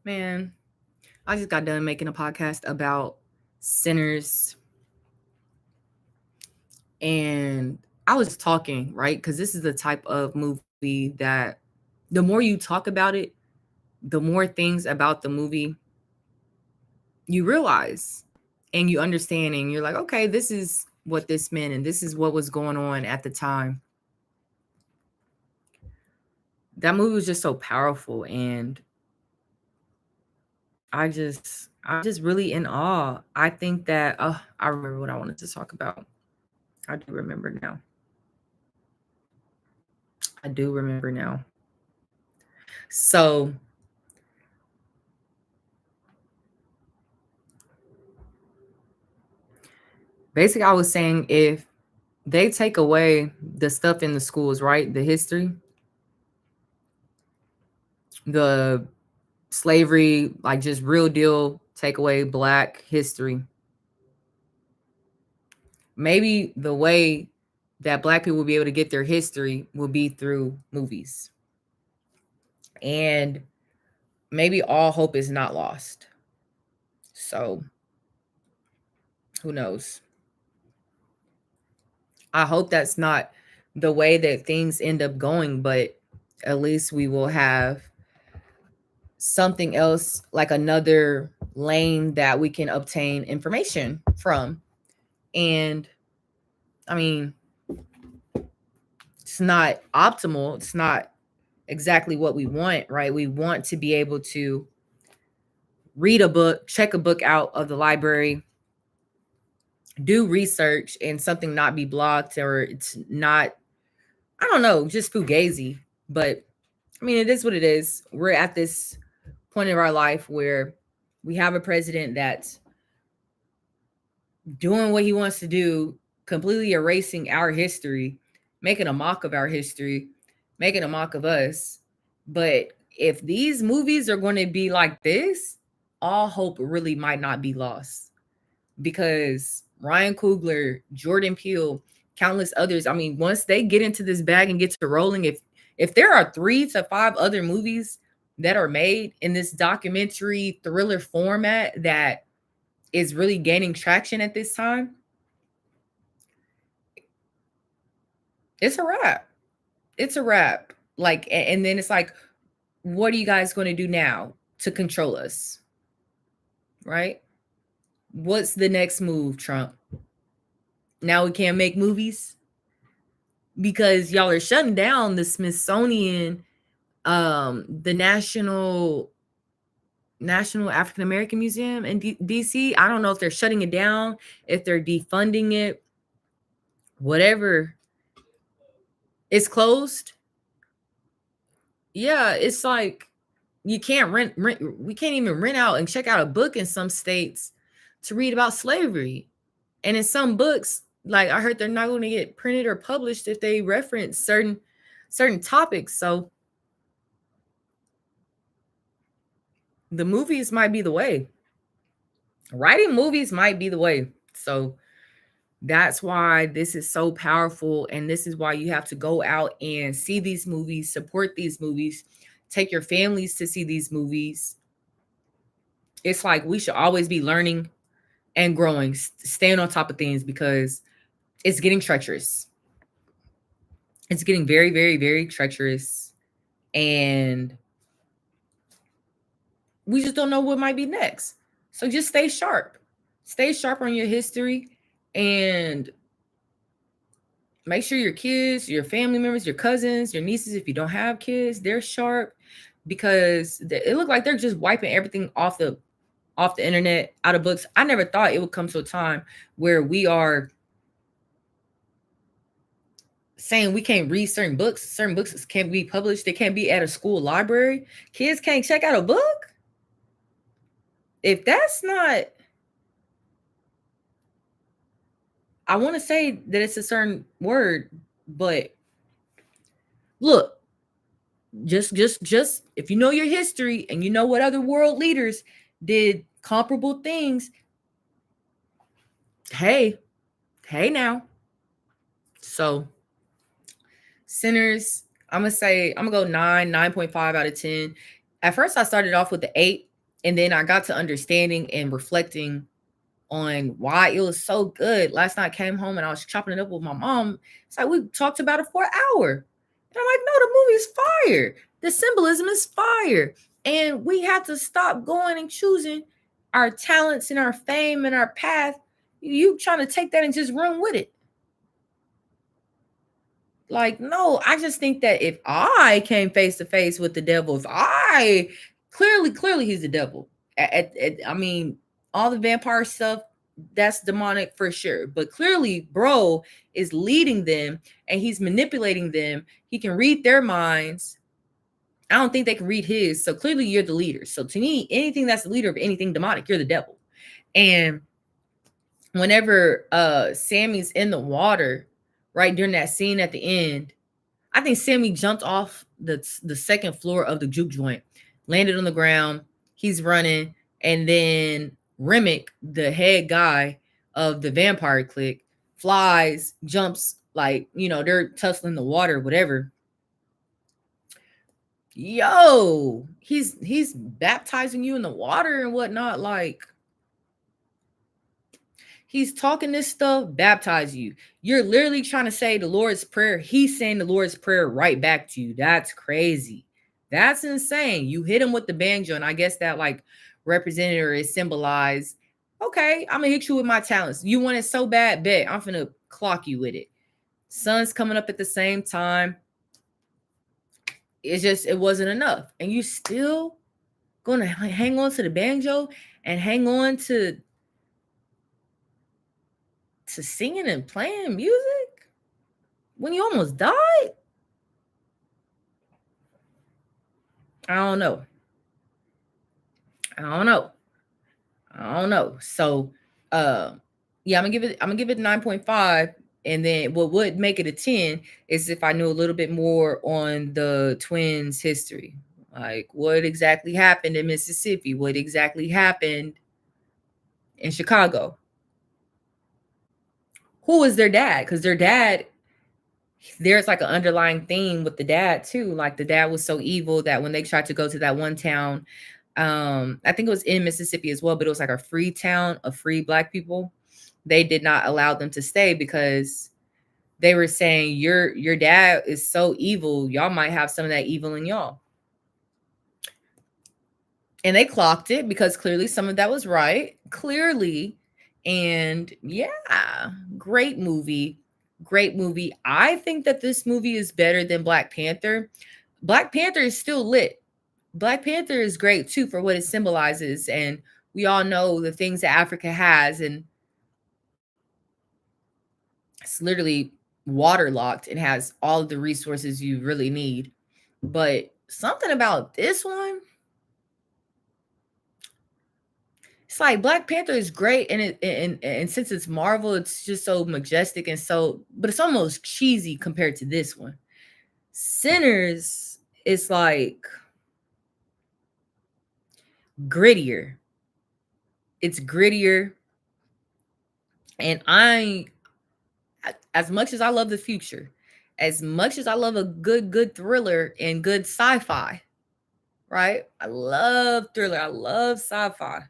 Man, I just got done making a podcast about sinners, and I was talking, right? Because this is the type of movie that the more you talk about it, the more things about the movie you realize and you understand, and you're like, okay, this is what this meant, and this is what was going on at the time. That movie was just so powerful, and I'm just really in awe. I think that I remember what I wanted to talk about. I do remember now. I do remember now. So basically, I was saying if they take away the stuff in the schools, right? The history, the slavery, like just real deal, take away Black history. Maybe the way that Black people will be able to get their history will be through movies. And maybe all hope is not lost. So who knows? I hope that's not the way that things end up going, but at least we will have something else, like another lane that we can obtain information from. And I mean, it's not optimal. It's not exactly what we want, right? We want to be able to read a book, check a book out of the library, do research, and something not be blocked, or it's not, I don't know, just fugazi. But I mean, it is what it is. We're at this point of our life where we have a president that's doing what he wants to do, completely erasing our history, making a mock of our history, making a mock of us. But if these movies are going to be like this, all hope really might not be lost, because Ryan Coogler, Jordan Peele, countless others. I mean, once they get into this bag and get to rolling, if there are 3 to 5 other movies that are made in this documentary thriller format that is really gaining traction at this time, it's a wrap. It's a wrap. Like, and then it's like, what are you guys going to do now to control us? Right? What's the next move, Trump? Now we can't make movies because y'all are shutting down the Smithsonian, the National African American Museum in DC. I don't know if they're shutting it down, if they're defunding it, whatever. It's closed. Yeah, it's like you can't rent. We can't even rent out and check out a book in some states to read about slavery. And in some books, like I heard, they're not going to get printed or published if they reference certain topics. So the movies might be the way. Writing movies might be the way. So that's why this is so powerful, and this is why you have to go out and see these movies, support these movies, take your families to see these movies. It's like we should always be learning and growing, staying on top of things, because it's getting treacherous. It's getting very, very, very treacherous. And we just don't know what might be next. So just stay sharp. Stay sharp on your history, and make sure your kids, your family members, your cousins, your nieces, if you don't have kids, they're sharp, because it looked like they're just wiping everything off the internet, out of books. I never thought it would come to a time where we are saying we can't read certain books can't be published, they can't be at a school library, kids can't check out a book. If that's not, I want to say that it's a certain word, but look, just if you know your history and you know what other world leaders did comparable things, hey, hey now. So Sinners, I'm gonna go 9.5 out of 10. At first I started off with the 8, And then I got to understanding and reflecting on why it was so good. Last night I came home and I was chopping it up with my mom. It's like we talked about it for an hour. And I'm like, no, the movie's fire. The symbolism is fire. And we have to stop going and choosing our talents and our fame and our path. You trying to take that and just run with it. Like, no, I just think that if I came face to face with the devil, if I clearly he's the devil. I mean, all the vampire stuff, that's demonic for sure. But clearly, bro is leading them and he's manipulating them. He can read their minds. I don't think they can read his. So clearly, you're the leader. So to me, anything that's the leader of anything demonic, you're the devil. And whenever Sammy's in the water, right during that scene at the end, I think Sammy jumped off the second floor of the juke joint, landed on the ground. He's running, and then Remick, the head guy of the vampire clique, flies, jumps, like, you know, they're tussling the water, whatever. Yo, he's baptizing you in the water and whatnot, like. He's talking this stuff, baptize you. You're literally trying to say the Lord's Prayer. He's saying the Lord's Prayer right back to you. That's crazy. That's insane. You hit him with the banjo, and I guess that like represented or is symbolized. Okay, I'm gonna hit you with my talents. You want it so bad, bet I'm gonna clock you with it. Sun's coming up at the same time. It's just it wasn't enough, and you still gonna hang on to the banjo and hang on to singing and playing music when you almost died? I don't know. I don't know. I don't know. So yeah, I'm gonna give it 9.5. And then what would make it a 10 is if I knew a little bit more on the twins' history. Like what exactly happened in Mississippi? What exactly happened in Chicago? Who was their dad? Because their dad, there's like an underlying theme with the dad too. Like the dad was so evil that when they tried to go to that one town, I think it was in Mississippi as well, but it was like a free town of free black people. They did not allow them to stay because they were saying your dad is so evil, y'all might have some of that evil in y'all. And they clocked it because clearly some of that was right. Clearly. And yeah, great movie. Great movie. I think that this movie is better than Black Panther. Black Panther is still lit. Black Panther is great too for what it symbolizes. And we all know the things that Africa has. And it's literally waterlocked and has all of the resources you really need. But something about this one, it's like Black Panther is great, and and since it's Marvel, it's just so majestic and so, but it's almost cheesy compared to this one. Sinners is like grittier. It's grittier, and as much as I love the future, as much as I love a good thriller and good sci-fi, right? I love thriller. I love sci-fi.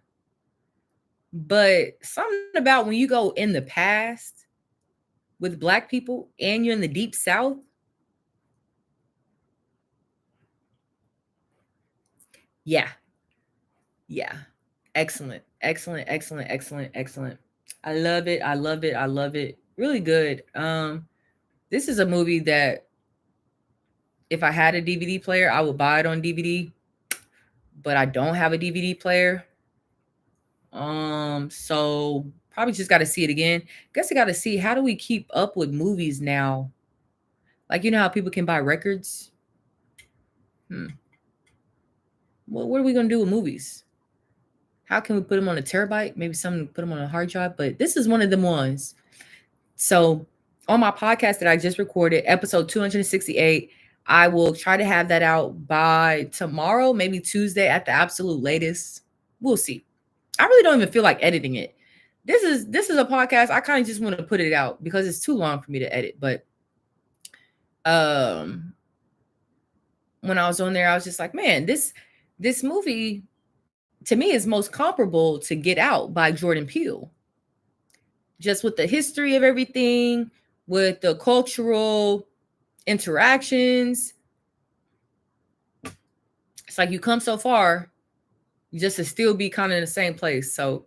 But something about when you go in the past with black people and you're in the deep south, yeah, yeah. Excellent. Excellent. Excellent. Excellent. Excellent. I love it. I love it. I love it. Really good. This is a movie that if I had a DVD player, I would buy it on DVD, but I don't have a DVD player. So probably just got to see it again. Guess I got to see how do we keep up with movies now? Like you know how people can buy records? What are we gonna do with movies? How can we put them on a terabyte? Maybe some put them on a hard drive, but this is one of them ones. So on my podcast that I just recorded, episode 268, I will try to have that out by tomorrow, maybe Tuesday at the absolute latest. We'll see. I really don't even feel like editing it. This is a podcast. I kind of just want to put it out because it's too long for me to edit. But when I was on there, I was just like, man, this movie to me is most comparable to Get Out by Jordan Peele. Just with the history of everything, with the cultural interactions. It's like you come so far just to still be kind of in the same place. So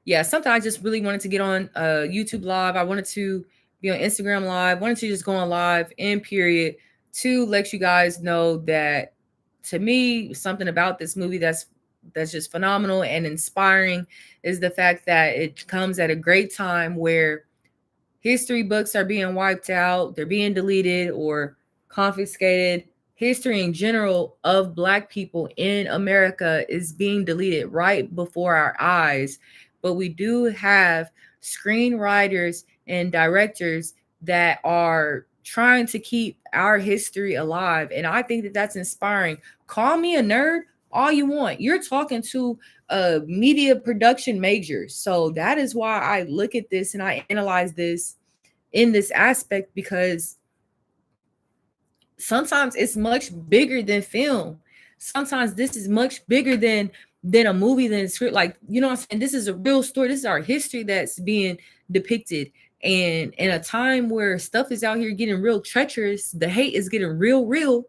yeah, something I just really wanted to get on YouTube live. I wanted to be on Instagram live, wanted to just go on live in period to let you guys know that to me, something about this movie that's just phenomenal and inspiring is the fact that it comes at a great time where history books are being wiped out, they're being deleted or confiscated. History in general of Black people in America is being deleted right before our eyes. But we do have screenwriters and directors that are trying to keep our history alive. And I think that that's inspiring. Call me a nerd all you want. You're talking to a media production major. So that is why I look at this and I analyze this in this aspect, because sometimes it's much bigger than film. Sometimes this is much bigger than a movie, than a script. Like, you know what I'm saying? This is a real story. This is our history that's being depicted. And in a time where stuff is out here getting real treacherous, the hate is getting real.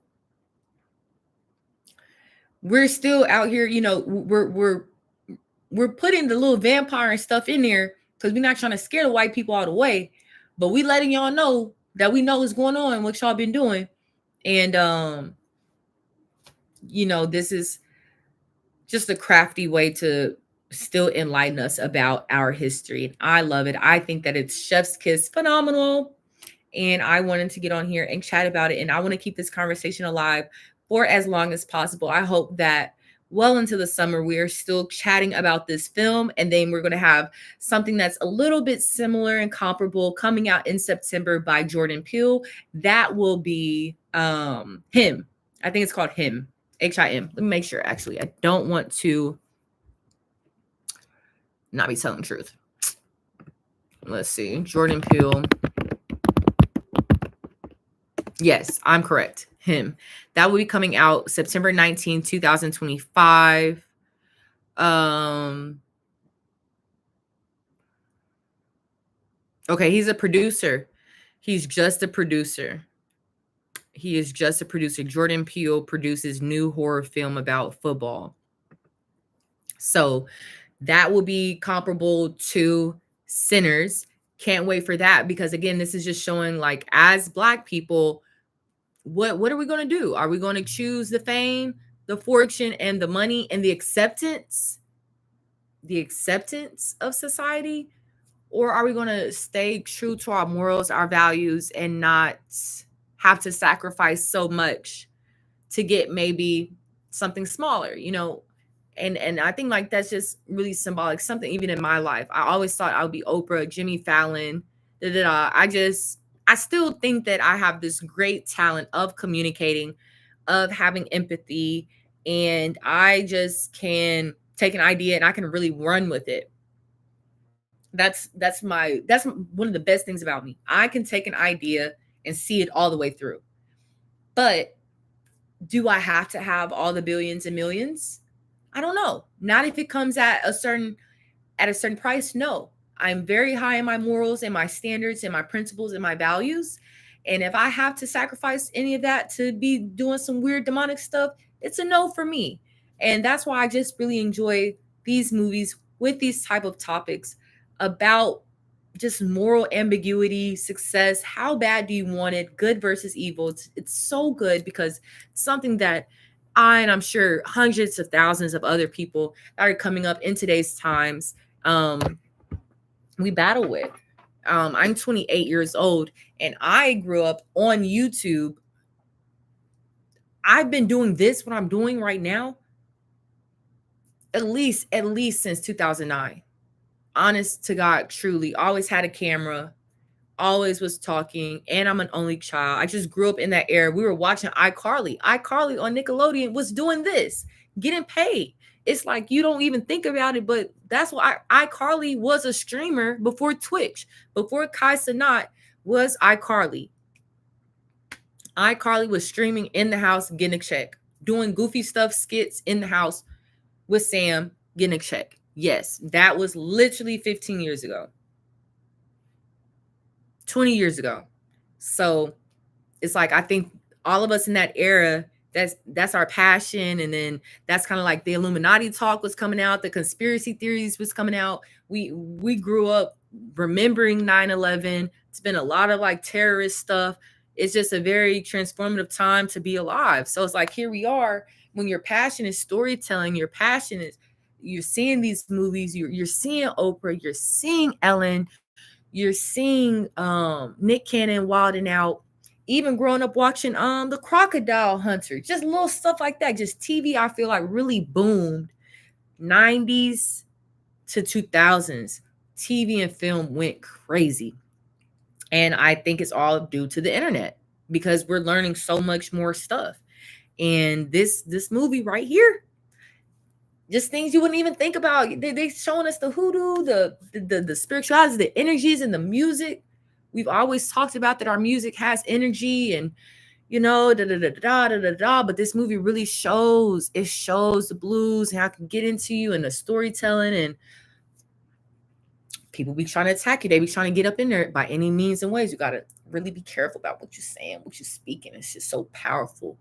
We're still out here, you know, we're putting the little vampire and stuff in there because we're not trying to scare the white people out of the way, but we letting y'all know that we know what's going on, what y'all been doing. And you know, this is just a crafty way to still enlighten us about our history. And I love it. I think that it's chef's kiss phenomenal. And I wanted to get on here and chat about it. And I want to keep this conversation alive for as long as possible. I hope that well into the summer, we are still chatting about this film. And then we're going to have something that's a little bit similar and comparable coming out in September by Jordan Peele. That will be Him. I think it's called Him. Him. Let me make sure. Actually, I don't want to not be telling the truth. Let's see. Jordan Peele. Yes, I'm correct. Him. That will be coming out September 19th, 2025. Okay, he's a producer. He's just a producer. He is just a producer. Jordan Peele produces new horror film about football. So that will be comparable to Sinners. Can't wait for that, because again, this is just showing, like, as Black people, what are we going to do? Are we going to choose the fame, the fortune, and the money, and the acceptance of society? Or are we going to stay true to our morals, our values, and not have to sacrifice so much to get maybe something smaller, you know? And I think, like, that's just really symbolic. Something even in my life, I always thought I would be Oprah, Jimmy Fallon, I still think that I have this great talent of communicating, of having empathy, and I just can take an idea and I can really run with it. That's one of the best things about me. I can take an idea and see it all the way through. But do I have to have all the billions and millions? I don't know. Not if it comes at a certain price. No. I'm very high in my morals and my standards and my principles and my values. And if I have to sacrifice any of that to be doing some weird demonic stuff, it's a no for me. And that's why I just really enjoy these movies with these type of topics about just moral ambiguity, success. How bad do you want it? Good versus evil. It's so good because it's something that and I'm sure hundreds of thousands of other people that are coming up in today's times, we battle with. I'm 28 years old and I grew up on YouTube. I've been doing this, what I'm doing right now, at least since 2009. Honest to God, truly, always had a camera, always was talking, and I'm an only child. I just grew up in that era. We were watching iCarly. iCarly on Nickelodeon was doing this, getting paid. It's like you don't even think about it, but that's why iCarly was a streamer before Twitch, before Kai Cenat was iCarly. iCarly was streaming in the house, getting a check, doing goofy stuff, skits in the house with Sam, getting a check. Yes, that was literally 15 years ago, 20 years ago. So it's like, I think all of us in that era, that's our passion. And then that's kind of like the Illuminati talk was coming out, the conspiracy theories was coming out. We grew up remembering 9/11. It's been a lot of like terrorist stuff. It's just a very transformative time to be alive. So it's like, here we are. When your passion is storytelling, your passion is, you're seeing these movies, you're seeing Oprah, you're seeing Ellen, you're seeing Nick Cannon wilding out, even growing up watching the Crocodile Hunter, just little stuff like that. Just TV, I feel like really boomed 90s to 2000s. TV and film went crazy. And I think it's all due to the internet, because we're learning so much more stuff. And this movie right here, just things you wouldn't even think about. They showing us the hoodoo, the spirituality, the energies, and the music. We've always talked about that our music has energy, and da da da da da da da. But this movie really shows the blues and how it can get into you, and the storytelling. And people be trying to attack you. They be trying to get up in there by any means and ways. You gotta really be careful about what you're saying, what you're speaking. It's just so powerful.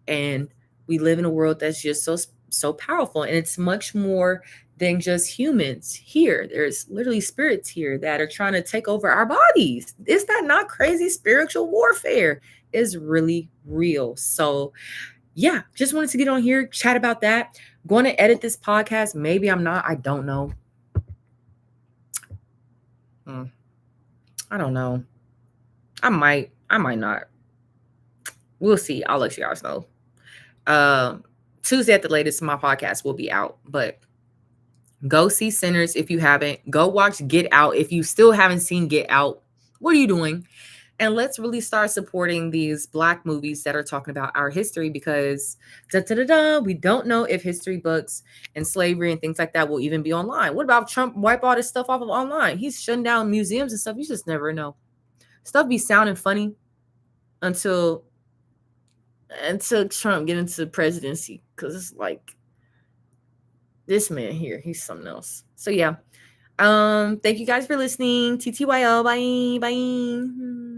And we live in a world that's just so powerful, and it's much more than just humans here. There's literally spirits here that are trying to take over our bodies. Is that not crazy? Spiritual warfare is really real. So yeah, just wanted to get on here, chat about that. Going to edit this podcast, maybe I'm not, I don't know. I don't know. I might not. We'll see. I'll let you guys know. Tuesday at the latest, my podcast will be out. But go see Sinners if you haven't. Go watch Get Out if you still haven't seen Get Out. What are you doing? And let's really start supporting these Black movies that are talking about our history, because we don't know if history books and slavery and things like that will even be online. What about Trump wipe all this stuff off of online? He's shutting down museums and stuff. You just never know. Stuff be sounding funny until Trump get into the presidency, because it's like, this man here, he's something else. So yeah. Thank you guys for listening. TTYL. Bye. Bye.